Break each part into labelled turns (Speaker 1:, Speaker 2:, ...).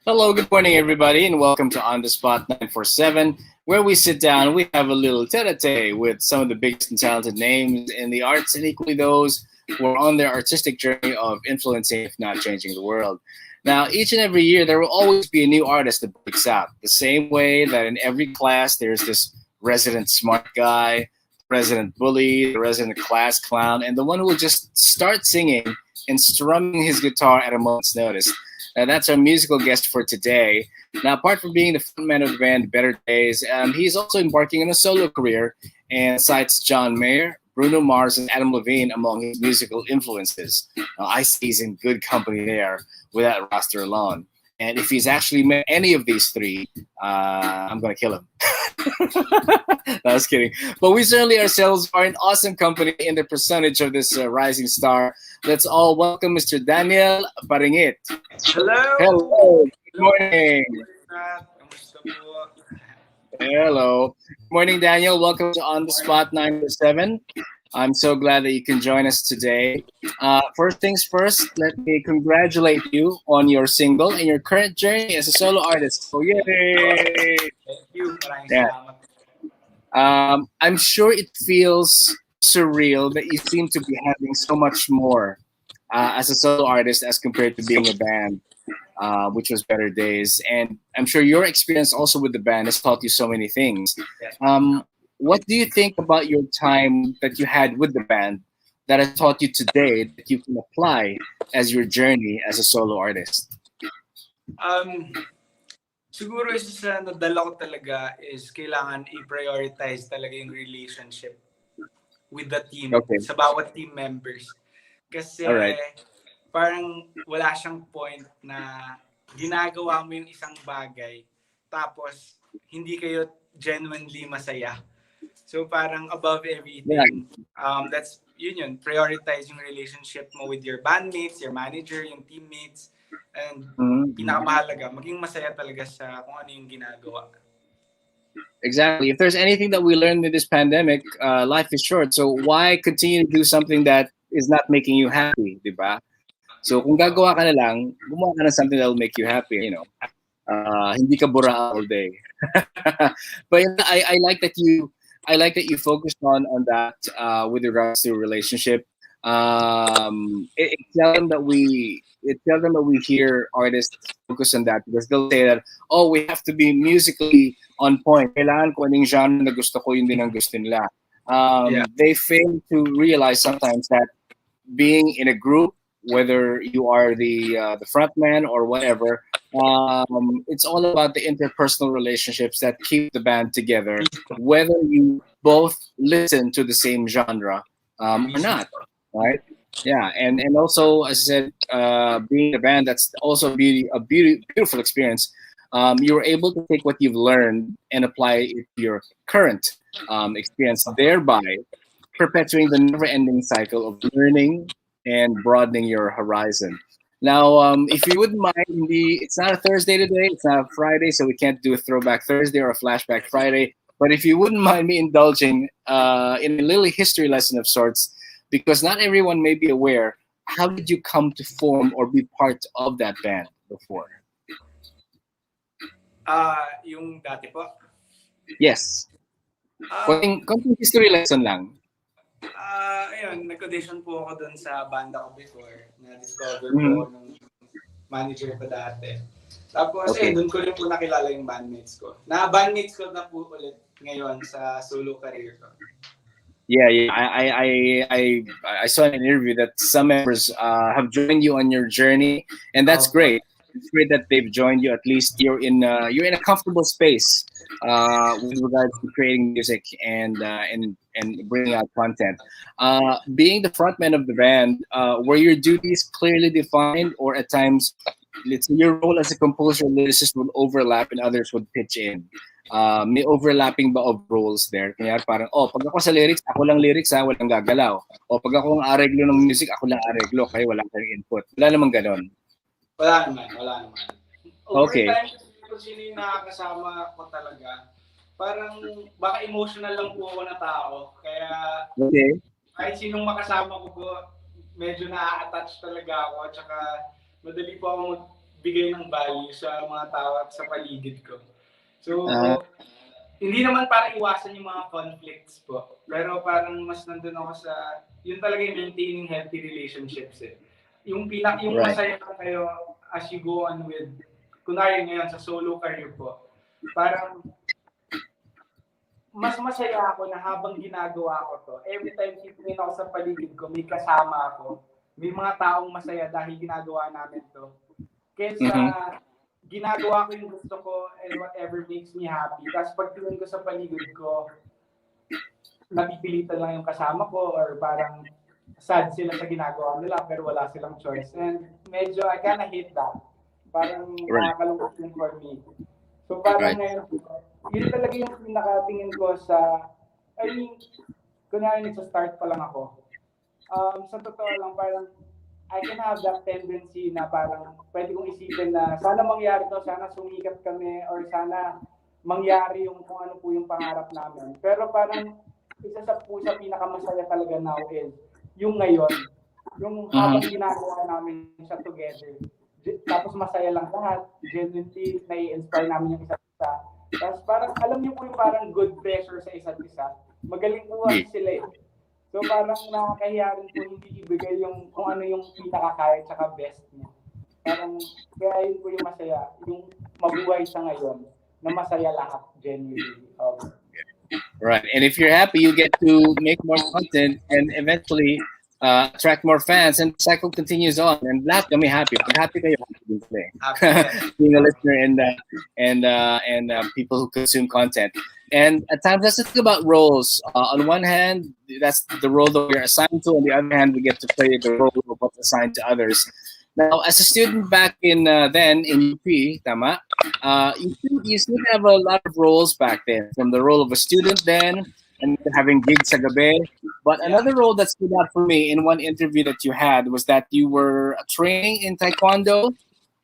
Speaker 1: Hello, good morning, everybody, and welcome to On the Spot 947, where we sit down, we have a little tete-a-tete with some of the biggest and talented names in the arts, and equally those who are on their artistic journey of influencing, if not changing the world. Now, each and every year, there will always be a new artist that breaks out. The same way that in every class, there's this resident smart guy, resident bully, the resident class clown, and the one who will just start singing and strumming his guitar at a moment's notice. That's our musical guest for today. Now, apart from being the frontman of the band Better Days, he's also embarking on a solo career and cites John Mayer, Bruno Mars, and Adam Levine among his musical influences. Now, I see he's in good company there with that roster alone. And if he's actually met any of these three, I'm going to kill him. No, I was kidding. But we certainly ourselves are in awesome company in the percentage of this rising star. Let's all welcome Mr. Daniel Paringit.
Speaker 2: Hello!
Speaker 1: Hello. Good
Speaker 2: Hello!
Speaker 1: morning.
Speaker 2: Kamusta po?
Speaker 1: Hello. Good morning, Daniel. Welcome to On the Spot 947. I'm so glad that you can join us today. First things first, let me congratulate you on your single and your current journey as a solo artist. So, yay!
Speaker 2: Thank you. Maraming
Speaker 1: Yeah.
Speaker 2: salamat.
Speaker 1: I'm sure it feels surreal that you seem to be having so much more as a solo artist as compared to being a band, which was Better Days. And I'm sure your experience also with the band has taught you so many things. What do you think about your time that you had with the band that has taught you today that you can apply as your journey as a solo artist?
Speaker 2: Um, Siguro isa sa nadala ko talaga is kailangan i-prioritize talaga yung relationship with the team,
Speaker 1: Okay.
Speaker 2: sa bawat team members. Kasi
Speaker 1: All right.
Speaker 2: parang wala siyang point na ginagawa mo yung isang bagay tapos hindi kayo genuinely masaya. So parang above everything, that's yun, prioritize yung relationship mo with your bandmates, your manager, yung teammates, and pinakamahalaga, maging masaya talaga sa kung ano yung ginagawa.
Speaker 1: Exactly. If there's anything that we learned in this pandemic, life is short. So why continue to do something that is not making you happy, di ba? So kung gagawa ka na lang, gumawa ka ng something that will make you happy, you know. Hindi ka bura all day. But I like that you focused on that with regards to relationship. It's seldom that we hear artists focus on that because they'll say that, oh, we have to be musically on point. Kailangan ko anong genre na gusto ko, yun din ang gusto nila. They fail to realize sometimes that being in a group, whether you are the front man or whatever, it's all about the interpersonal relationships that keep the band together, whether you both listen to the same genre or not, right? Yeah, and also, as I said, being a band, that's also beautiful experience. You were able to take what you've learned and apply it to your current experience, thereby perpetuating the never-ending cycle of learning and broadening your horizon. Now, if you wouldn't mind, it's not a Thursday today, it's not a Friday, so we can't do a Throwback Thursday or a Flashback Friday. But if you wouldn't mind me indulging in a little history lesson of sorts, because not everyone may be aware, how did you come to form or be part of that band before?
Speaker 2: Yung dati po?
Speaker 1: Yes. Konting history lesson lang.
Speaker 2: Ayun, nag-audition po ako dun sa banda ko before. Na-discover ko nung manager ko dati. Tapos, dun ko rin po nakilala yung bandmates ko. Na-bandmates ko na po ulit ngayon sa solo career ko.
Speaker 1: Yeah. I saw in an interview that some members have joined you on your journey, and that's great. It's great that they've joined you. At least you're in a comfortable space with regards to creating music and bringing out content. Being the frontman of the band, were your duties clearly defined, or at times, let's say your role as a composer and lyricist would overlap and others would pitch in? May overlapping ba of roles there? Kaya parang, pag ako sa lyrics, ako lang lyrics ha, walang gagalaw. O pag ako ang areglo ng music, ako lang areglo, kaya wala kang input. Wala namang ganon.
Speaker 2: Wala naman.
Speaker 1: Okay.
Speaker 2: Over time, kung sino yung nakakasama ko talaga, parang baka emotional lang po ako na tao. Kaya kahit sinong makasama ko po, medyo na-attach talaga ako. At saka madali po ako bigay ng value sa mga tao at sa paligid ko. So,
Speaker 1: Ah,
Speaker 2: hindi naman para iwasan yung mga conflicts po. Pero parang mas nandun ako sa, yun talaga yung maintaining healthy relationships eh. Yung
Speaker 1: right.
Speaker 2: masaya ka kayo as you go on with, kunwari ngayon sa solo career po, parang mas masaya ako na habang ginagawa ko to, every time titingin ako sa paligid ko, may kasama ako, may mga taong masaya dahil ginagawa namin to. Kesa
Speaker 1: Mm-hmm.
Speaker 2: ginagawa ko yung gusto ko and whatever makes me happy. Tapos pag tingin ko sa paligid ko, napipilitan lang yung kasama ko or parang sad sila sa ginagawa nila pero wala silang choice. And medyo I kinda hate that. Parang
Speaker 1: Right.
Speaker 2: nakakalungkot yung for me. So parang
Speaker 1: Right.
Speaker 2: ngayon, yun talaga yung pinakatingin ko sa, I mean, kunyari nagsa-start pa lang ako. Sa totoo lang, parang I can have that tendency na parang pwede kong isipin na sana mangyari to, sana sumikat kami, or sana mangyari yung kung ano po yung pangarap namin. Pero parang isa sa po sa pinakamasaya talaga now is yung ngayon, yung habang ginagawa namin siya together. Tapos masaya lang lahat, genuinely nai-inspire namin yung isa't isa. Tapos parang alam niyo po yung parang good pressure sa isa't isa. Magaling po kasi sila eh. So parang nakakahiya rin po hindi ibigay yung kung ano yung pinakakaya tsaka best niya. Parang kaya yun po yung masaya, yung mabuhay sa ngayon na masaya lahat genuinely.
Speaker 1: Right. And if you're happy, you get to make more content and eventually attract more fans, and the cycle continues on. And lahat kami happy. Pag happy kayo, happy din sila eh. Being a listener and people who consume content. And at times, let's think about roles. On one hand, that's the role that we're assigned to. On the other hand, we get to play the role of what's assigned to others. Now, as a student back in then in UP, tama, you still have a lot of roles back then. From the role of a student then, and having gigs sa gabi. But another role that stood out for me in one interview that you had was that you were training in Taekwondo.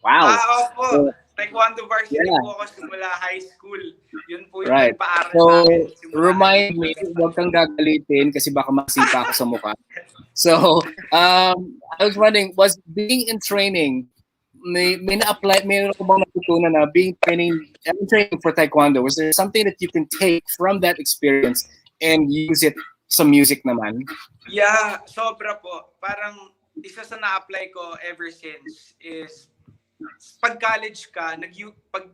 Speaker 1: Wow.
Speaker 2: Opo. Taekwondo varsity po ako simula high school. Yun po yung
Speaker 1: right.
Speaker 2: nagpaaral
Speaker 1: So,
Speaker 2: sa akin.
Speaker 1: remind me, huwag kang gagalitin kasi baka masipa ako sa mukha. So, I was wondering, was being in training, may na-apply, may bang natutunan na being training for Taekwondo, was there something that you can take from that experience and use it sa music naman?
Speaker 2: Yeah, sobra po. Parang isa sa na-apply ko ever since is pag college ka, pag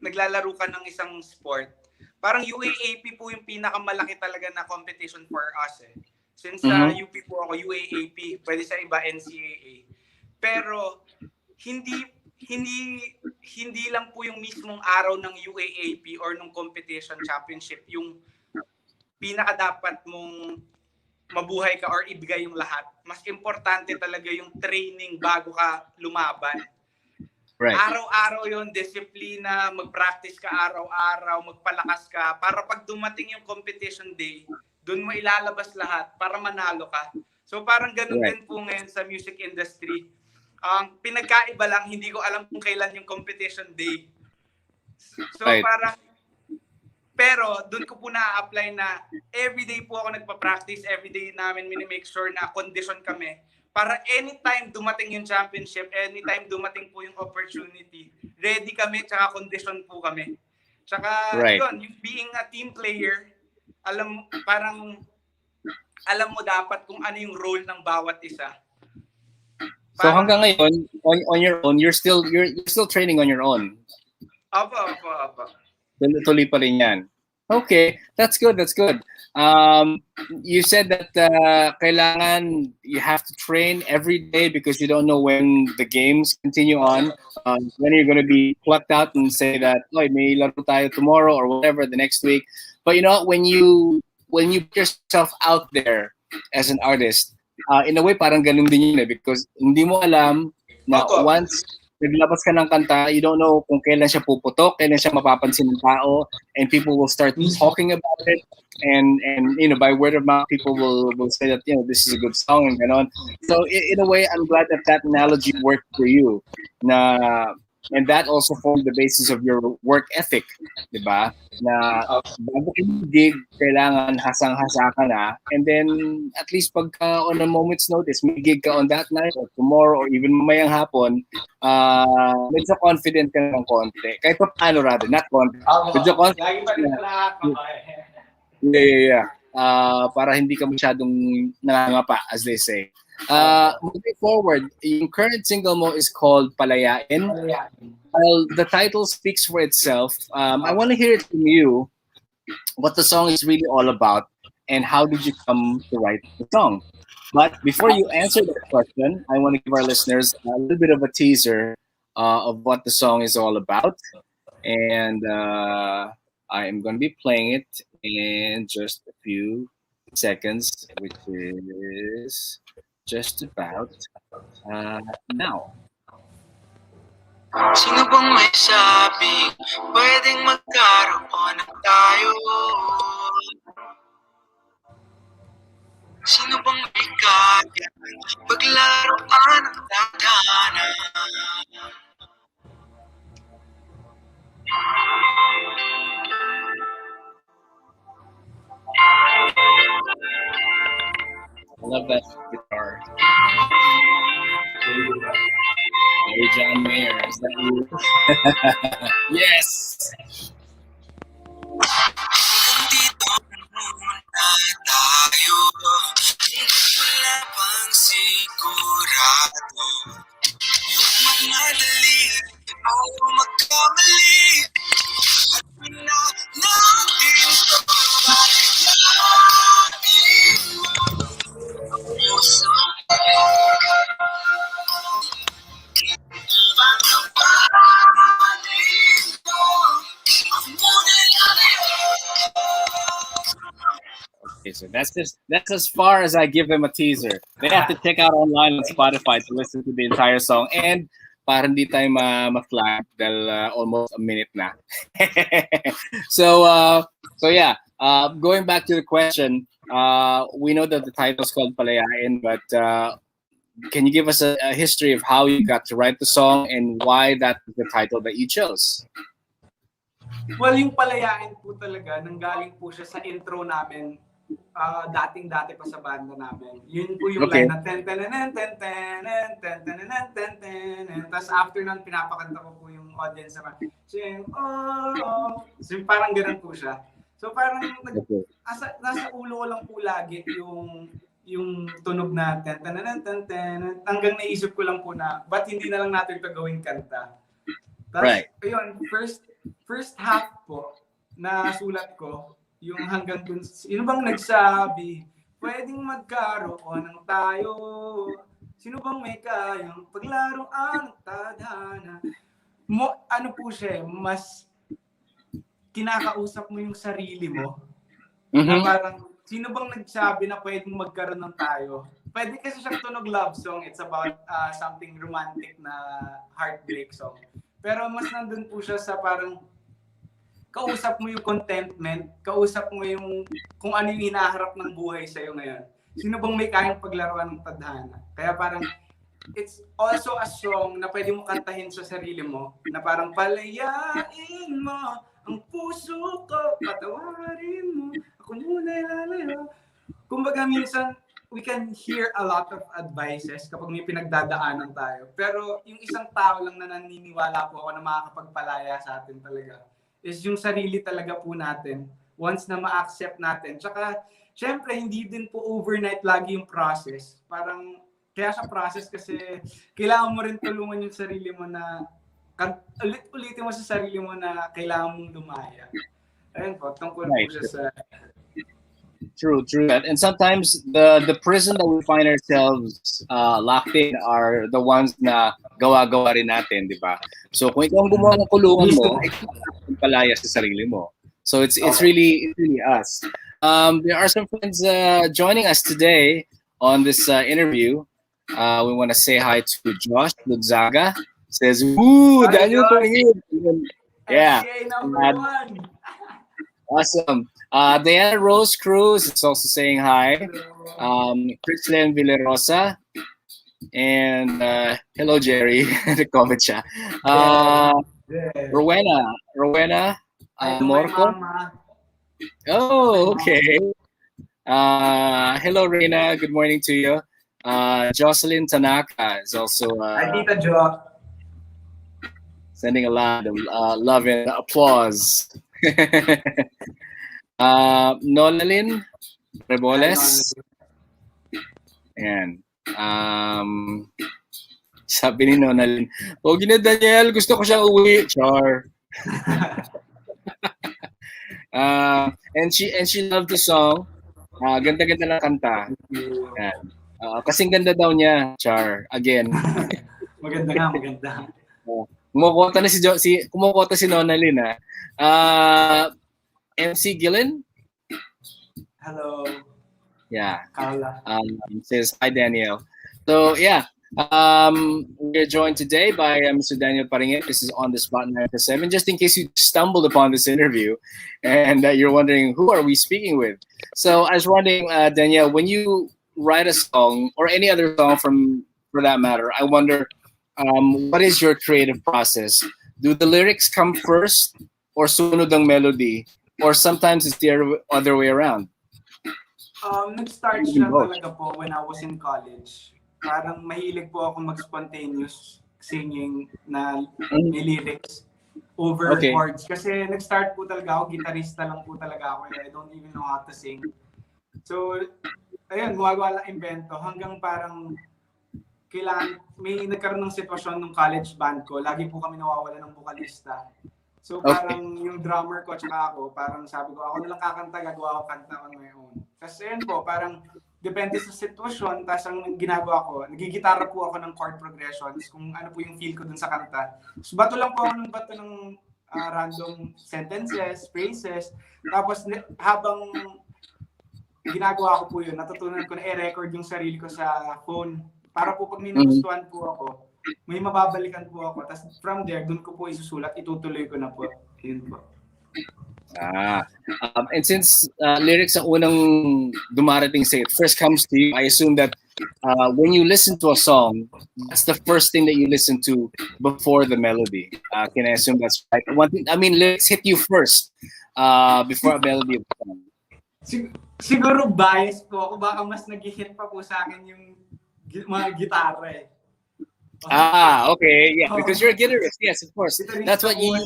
Speaker 2: naglalaro ka ng isang sport, parang UAAP po yung pinakamalaki talaga na competition for us eh. Since sa UP po ako, UAAP, pwede sa iba NCAA. Pero hindi lang po yung mismong araw ng UAAP or ng competition championship yung pinaka-dapat mong mabuhay ka or ibigay yung lahat. Mas importante talaga yung training bago ka lumaban.
Speaker 1: Right.
Speaker 2: Araw-araw yun, disiplina, mag-practice ka araw-araw, magpalakas ka, para pag dumating yung competition day, doon mo ilalabas lahat para manalo ka. So parang ganun din po ngayon sa music industry. Pinagkaiba lang, hindi ko alam kung kailan yung competition day. So parang, pero doon ko po na-apply na everyday po ako nagpa-practice, everyday namin minimake sure na condition kami para anytime dumating yung championship, anytime dumating po yung opportunity, ready kami, tsaka condition po kami. Tsaka yun, yung being a team player, alam mo dapat kung ano yung role ng bawat isa.
Speaker 1: So hanggang ngayon, on your own, you're still training on your own.
Speaker 2: Opo.
Speaker 1: Tuloy pa rin yan. Okay, that's good. You said that kailangan you have to train every day because you don't know when the games continue on. When you're going to be plucked out and say that, may laro tayo tomorrow or whatever the next week. But you know, when you put yourself out there as an artist, in a way parang ganun din yun because hindi mo alam na once naglabas ka ng kanta, you don't know kung kailan siya puputok, kailan siya mapapansin ng tao, and people will start talking about it, and by word of mouth, people will say that this is a good song and ganon. So in a way, I'm glad that analogy worked for you. Na and that also formed the basis of your work ethic, di ba? Na bago ka gig, kailangan hasang-hasa ka na, and then at least pagka on a moment's notice, may gig ka on that night or tomorrow or even mamayang hapon, medyo confident ka ng konti. Kahit pa paano rather, not confident. Medyo
Speaker 2: Lagi
Speaker 1: confident
Speaker 2: pa rin
Speaker 1: na.
Speaker 2: nakakabay.
Speaker 1: Yeah. Para hindi ka masyadong nangangapa, as they say. Moving forward, yung current single mo is called Palayain. Well, the title speaks for itself. I want to hear it from you, what the song is really all about, and how did you come to write the song? But before you answer that question, I want to give our listeners a little bit of a teaser of what the song is all about. And I am going to be playing it in just a few seconds, which is just about now.
Speaker 3: Sino bang may sabing pwedeng magkaroon ng tayo? Sino bang may kaya paglaruan ng tadhana?
Speaker 1: I love that guitar. Hey, John Mayer, is that you? Yes!
Speaker 3: Hanggang dito muna tayo, wala pang sigurado. Huwag magmadali o magkamali, at na natin to. Palayain mo ang puso ko. Pagkapalit mo, ako muna lang yun.
Speaker 1: Okay, so that's as far as I give them a teaser. They have to check out online on Spotify to listen to the entire song. And para hindi tayo ma-flag dahil almost a minute na. So yeah, going back to the question, we know that the title is called Palayain, but can you give us a history of how you got to write the song and why that was the title that you chose?
Speaker 2: Well, yung Palayain po talaga, nanggaling po siya sa intro namin, dating-dati pa sa banda namin. Yun po yung line na ten-ten-ten, ten-ten-ten, ten-ten-ten, ten-ten-ten. Tapos after nun, pinapakanta ko po yung audience naman. So parang ganun po siya. So parang nasa ulo ko lang po lagi yung tunog na ten-ten-ten, ten-ten. Hanggang naisip ko lang po na, ba't hindi na lang natin ito gawing kanta? Tapos, ayun, first half po, na sulat ko, yung hanggang dun, sino bang nagsabi, pwedeng magkaroon ng tayo, sino bang may kayang paglaruan ng tadhana. Ano po siya, mas kinakausap mo yung sarili mo, na parang, sino bang nagsabi na pwedeng magkaroon ng tayo? Pwede kasi siyang tunog love song, it's about something romantic na heartbreak song. Pero mas nandun po siya sa parang, kausap mo yung contentment, kausap mo yung kung ano yung hinaharap ng buhay sa'yo ngayon. Sino bang may kayang paglaruan ng tadhana? Kaya parang, it's also a song na pwede mo kantahin sa sarili mo, na parang palayain mo ang puso ko, patawarin mo, ako muna lalayo. Kumbaga minsan, we can hear a lot of advices kapag may pinagdadaanan tayo. Pero yung isang tao lang na naniniwala po ako na makakapagpalaya sa atin talaga is yung sarili talaga po natin once na ma-accept natin. Tsaka, syempre, hindi din po overnight lagi yung process. Parang, kaya sa process kasi kailangan mo rin tulungan yung sarili mo na ulit-ulitin mo sa sarili mo na kailangan mong dumaya. Ayun po, tungkol po siya sa...
Speaker 1: True. And sometimes the prison that we find ourselves locked in are the ones na gawa-gawa rin natin, di ba? So kung ikaw ang gumawa ng kulungan mo, ikaw ang palaya sa sarili mo. So it's really us. There are some friends joining us today on this interview. We want to say hi to Josh Luzaga. Says, "Woo, Daniel Paringit." Yeah. Awesome. Diana Rose Cruz is also saying hi. Christian Villarosa. And hello, Jerry. Nag-comment siya.
Speaker 2: Yeah.
Speaker 1: Rowena
Speaker 2: Hi to my
Speaker 1: Morco.
Speaker 2: mama.
Speaker 1: Oh, okay. Hello, Reina. Good morning to you. Jocelyn Tanaka is also
Speaker 2: Hi, Tita Jo.
Speaker 1: sending a lot of love and applause. Nolalyn
Speaker 2: Hi,
Speaker 1: Reboles.
Speaker 2: Nolly.
Speaker 1: Ayan. Sabi ni Nonalyn, Pogi na Daniel, gusto ko siyang uwi. Char. And she loved the song. Ganda-ganda ng kanta. Ayan. Kasing ganda daw niya, Char. Again.
Speaker 2: Maganda nga, maganda.
Speaker 1: Kumukota na kumukota si Nonalyn, ha. MC Gillen?
Speaker 2: Hello.
Speaker 1: Yeah.
Speaker 2: Carla.
Speaker 1: Says, hi, Daniel. So, yeah. We're joined today by Mr. Daniel Paringit. This is on the Spot947. Just in case you stumbled upon this interview and you're wondering, who are we speaking with? So I was wondering, Danielle, when you write a song or any other song for that matter, I wonder, what is your creative process? Do the lyrics come first or sunod ang melody? Or sometimes it's the other way around?
Speaker 2: Nag-start siya talaga po when I was in college. Parang mahilig po ako mag-spontaneous singing na may lyrics over chords. Kasi nag-start po talaga ako, gitarista lang po talaga ako. I don't even know how to sing. So, ayun, gumagawa lang invento hanggang parang kailangan, may nagkaroon ng sitwasyon ng college band ko. Lagi po kami nawawala ng vokalista. So parang yung drummer ko at saka ako, parang sabi ko, ako nalang kakanta, gagawa ako kanta on my own. Kasi yun po, parang depende sa sitwasyon, tapos ang ginagawa ko, nagigitara po ako ng chord progressions, kung ano po yung feel ko dun sa kanta. So bato lang po ako ng bato ng random sentences, phrases, tapos habang ginagawa ko po yun, natutunan ko na i-record yung sarili ko sa phone, para po pag may nagustuhan po ako, may mababalikan po ako. Tapos from there, dun ko po isusulat, itutuloy ko na po. Yun po.
Speaker 1: And since lyrics ang unang dumarating sa it, first comes to you, I assume that when you listen to a song, that's the first thing that you listen to before the melody. Can I assume that's right? One thing, I mean, lyrics hit you first before a melody of the song.
Speaker 2: Siguro bias po ako. Baka mas nag-hit pa po sa akin yung mga gitara eh.
Speaker 1: Okay, yeah, because you're a guitarist, yes, of course. That's what you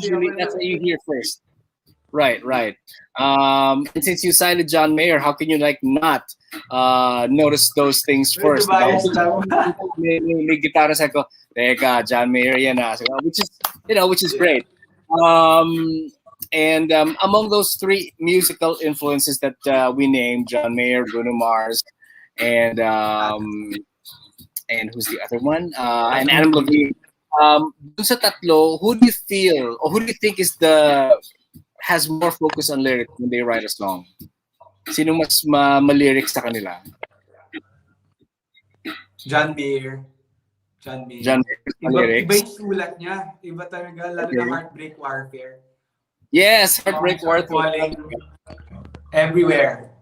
Speaker 1: hear first. Right. And since you cited John Mayer, how can you not notice those things first? May gitara sa ko, teka, John Mayer yan na. So, which is great. And among those three musical influences that we named, John Mayer, Bruno Mars, and who's the other one? And Adam Levine. Dun sa tatlo, who do you feel or who do you think has more focus on lyrics when they write a song? Sino mas ma-lyrics sa kanila?
Speaker 2: John Mayer. Iba yung sulat niya. Iba talaga, lalo na Heartbreak Warfare.
Speaker 1: Yes, Heartbreak Warfare.
Speaker 2: Everywhere.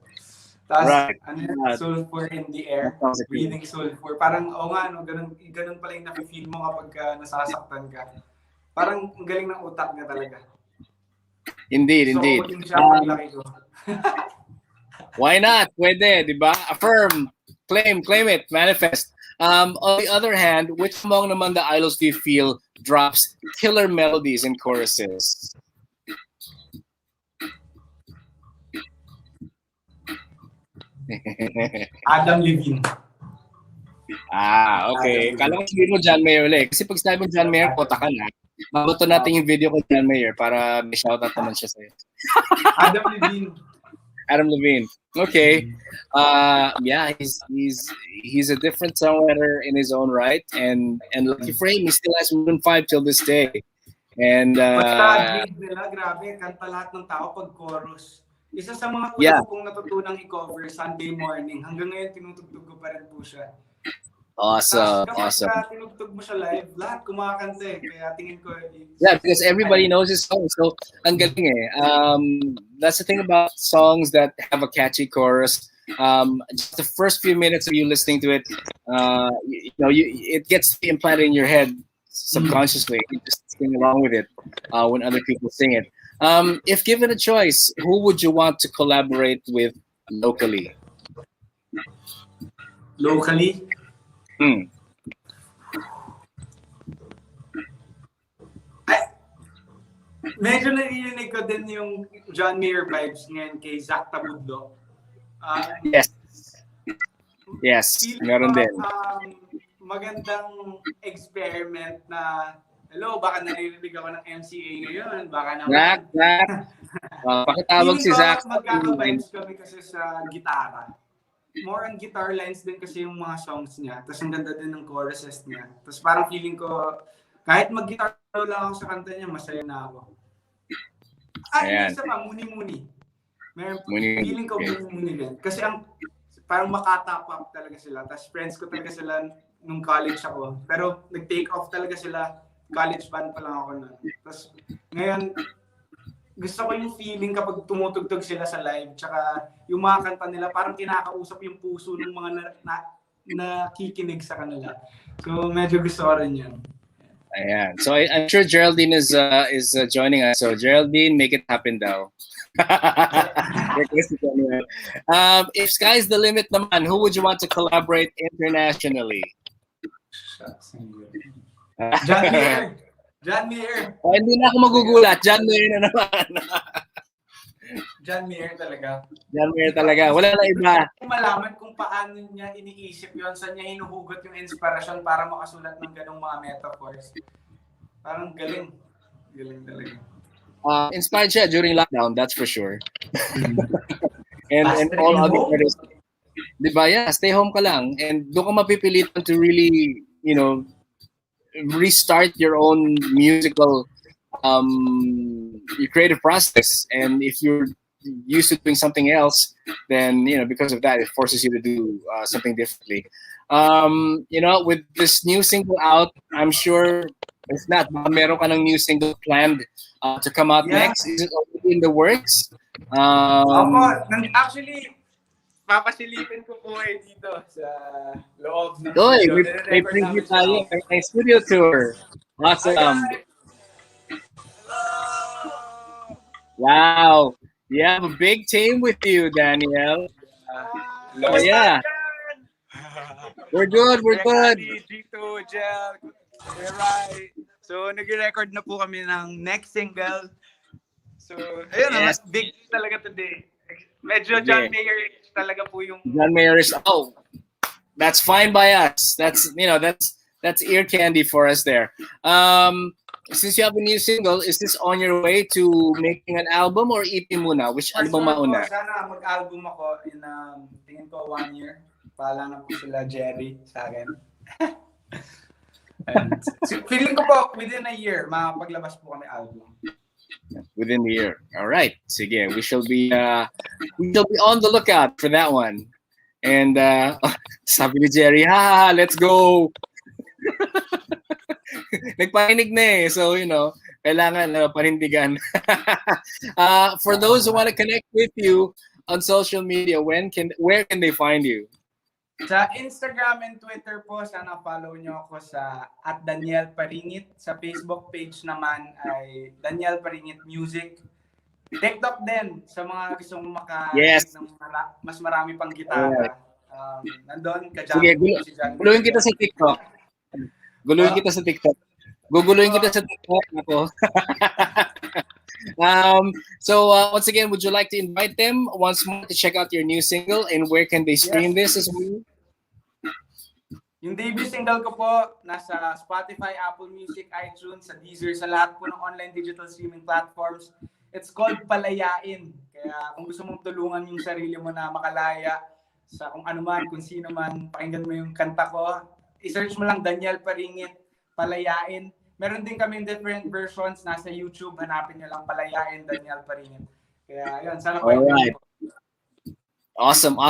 Speaker 2: Tapos,
Speaker 1: right.
Speaker 2: Sulfur in the air, breathing sulfur. Parang, ganun pala yung nafe-feel mo kapag nasasaktan ka. Parang ang galing ng utak niya talaga.
Speaker 1: Indeed. Why not? Pwede, di ba? Affirm, claim it, manifest. On the other hand, which among naman the idols do you feel drops killer melodies and choruses?
Speaker 2: Adam Levine.
Speaker 1: Okay. Kala ko siguro John Mayer ulit. Kasi pag sinabi mo John Mayer, kota ka na. Mabuto natin yung video ko John Mayer para may shoutout naman siya sa'yo. Adam Levine. Okay. Yeah, he's a different songwriter in his own right, and lucky for him, he still has Maroon 5 till this day. And
Speaker 2: basta nila, grabe, kanta lahat ng tao pag chorus. Isa sa mga una kong natutunang i-cover Sunday morning. Hanggang ngayon tinutugtog ko pa rin po siya.
Speaker 1: Awesome.
Speaker 2: Kapag tinugtog mo siya live, lahat kumakanta eh. Kaya tingin ko
Speaker 1: yeah, because everybody knows his song. So, ang galing eh. That's the thing about songs that have a catchy chorus. just the first few minutes of you listening to it, it gets implanted in your head subconsciously. You just sing along with it when other people sing it. If given a choice, who would you want to collaborate with locally?
Speaker 2: Locally?
Speaker 1: Hmm.
Speaker 2: Medyo narinig ko din yung John Mayer vibes ngayon kay Zach Tabudlo.
Speaker 1: Yes. Yes, meron din.
Speaker 2: Magandang experiment na, hello, baka naririnig ako ng MCA ngayon, baka naman.
Speaker 1: Zach. Pakitawag si Zach.
Speaker 2: Magkaka-vibes kami kasi sa gitara. More on guitar lines din kasi yung mga songs niya. Tapos ang ganda din ng choruses niya. Tapos parang feeling ko, kahit mag-guitar lang ako sa kanta niya, masaya na ako.
Speaker 1: Ayan.
Speaker 2: Isa pa, muni-muni.
Speaker 1: Muni.
Speaker 2: Feeling ko muni din. Kasi parang makatap up talaga sila. Tapos friends ko talaga sila nung college ako. Pero nag-take off talaga sila. College band pa lang ako na. Tapos ngayon, gusto ko yung feeling kapag tumutugtog sila sa live. Tsaka yung mga kanta nila, parang kinakausap yung puso ng mga nakikinig sa kanila. So medyo gusto ko rin yun.
Speaker 1: Ayan. So I'm sure Geraldine is joining us. So Geraldine, make it happen daw. If sky's the limit naman, who would you want to collaborate internationally?
Speaker 2: John Mayer.
Speaker 1: Oh, hindi na ako magugulat. John Mayer na naman.
Speaker 2: John Mayer talaga.
Speaker 1: John Mayer talaga. Wala na iba.
Speaker 2: Malaman kung paano niya iniisip yon, saan niya hinuhugot yung inspirasyon para makasulat ng ganong mga metaphors. Parang galing. Galing talaga.
Speaker 1: Inspired siya during lockdown, that's for sure. and all other artists. Diba? Yeah, stay home ka lang. And doon ka mapipilitan to really, restart your own musical your creative process. And if you're used to doing something else, then because of that, it forces you to do something differently. With this new single out, I'm sure if not, meron ka ng new single planned to come out next. Is it already in the works?
Speaker 2: Actually, papasilipin ko po dito sa loob ng
Speaker 1: studio. May preview tayo. May studio tour. Awesome. Wow. You have a big team with you, Daniel. Yeah. We're good.
Speaker 2: G2, Gel. Right. So, nag-record na po kami ng next single. So, ayun, big talaga today. Medyo John Mayer talaga po yung...
Speaker 1: John Mayer is... Oh, that's fine by us. That's ear candy for us there. Since you have a new single, is this on your way to making an album or EP muna? Which album mauna?
Speaker 2: Sana mag-album ako in, tingin ko 1 year. Pala na po sila Jerry sa akin. And, feeling ko po, within a year, makapaglabas po kami album.
Speaker 1: Within the year. All right. Sige, we shall be on the lookout for that one. And sabi ni Jerry, let's go. Nagpaninig na eh. So, kailangan panindigan. For those who want to connect with you on social media, where can they find you?
Speaker 2: Sa Instagram and Twitter po, sana follow nyo ako sa @Daniel Paringit. Sa Facebook page naman ay Daniel Paringit Music. TikTok din sa mga gustong ng mas marami pang gitara. Nandun, ka-jam.
Speaker 1: Sige, guluhin kita sa TikTok. Guguluhin kita sa TikTok. Ako. So once again, would you like to invite them once more to check out your new single, and where can they stream this as well?
Speaker 2: Yung debut single ko po, nasa Spotify, Apple Music, iTunes, sa Deezer, sa lahat po ng online digital streaming platforms. It's called Palayain. Kaya kung gusto mong tulungan yung sarili mo na makalaya sa kung ano man, kung sino man, pakinggan mo yung kanta ko. I-search mo lang Daniel Paringit, Palayain. Meron din kami different versions, nasa YouTube, hanapin nyo lang Palayain, Daniel Paringit. Kaya yun, sana po.
Speaker 1: Alright. Awesome.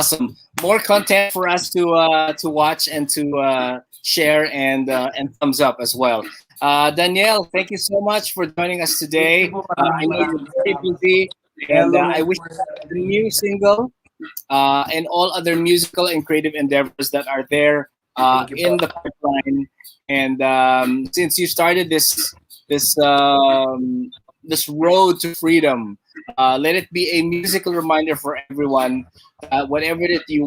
Speaker 1: More content for us to watch and to share and thumbs up as well. Danielle, thank you so much for joining us today. I know you're very busy, and I wish the new single and all other musical and creative endeavors that are there
Speaker 2: Thank you
Speaker 1: in
Speaker 2: po.
Speaker 1: the pipeline. And since you started this this road to freedom, let it be a musical reminder for everyone. Whatever it is that you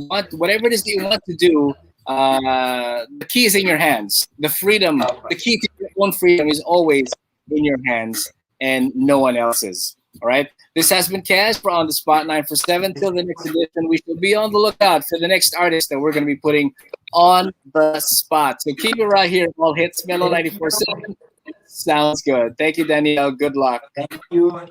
Speaker 1: want to do, the key is in your hands. The freedom,
Speaker 2: Opo.
Speaker 1: the key to your own freedom is always in your hands and no one else's. All right. This has been Kaz for On the Spot 947. Till the next edition, we shall be on the lookout for the next artist that we're going to be putting on the spot. So keep it right here. All hits Mellow
Speaker 2: Thank you.
Speaker 1: 94.7. Sounds good. Thank you, Danielle. Good luck.
Speaker 2: Thank you.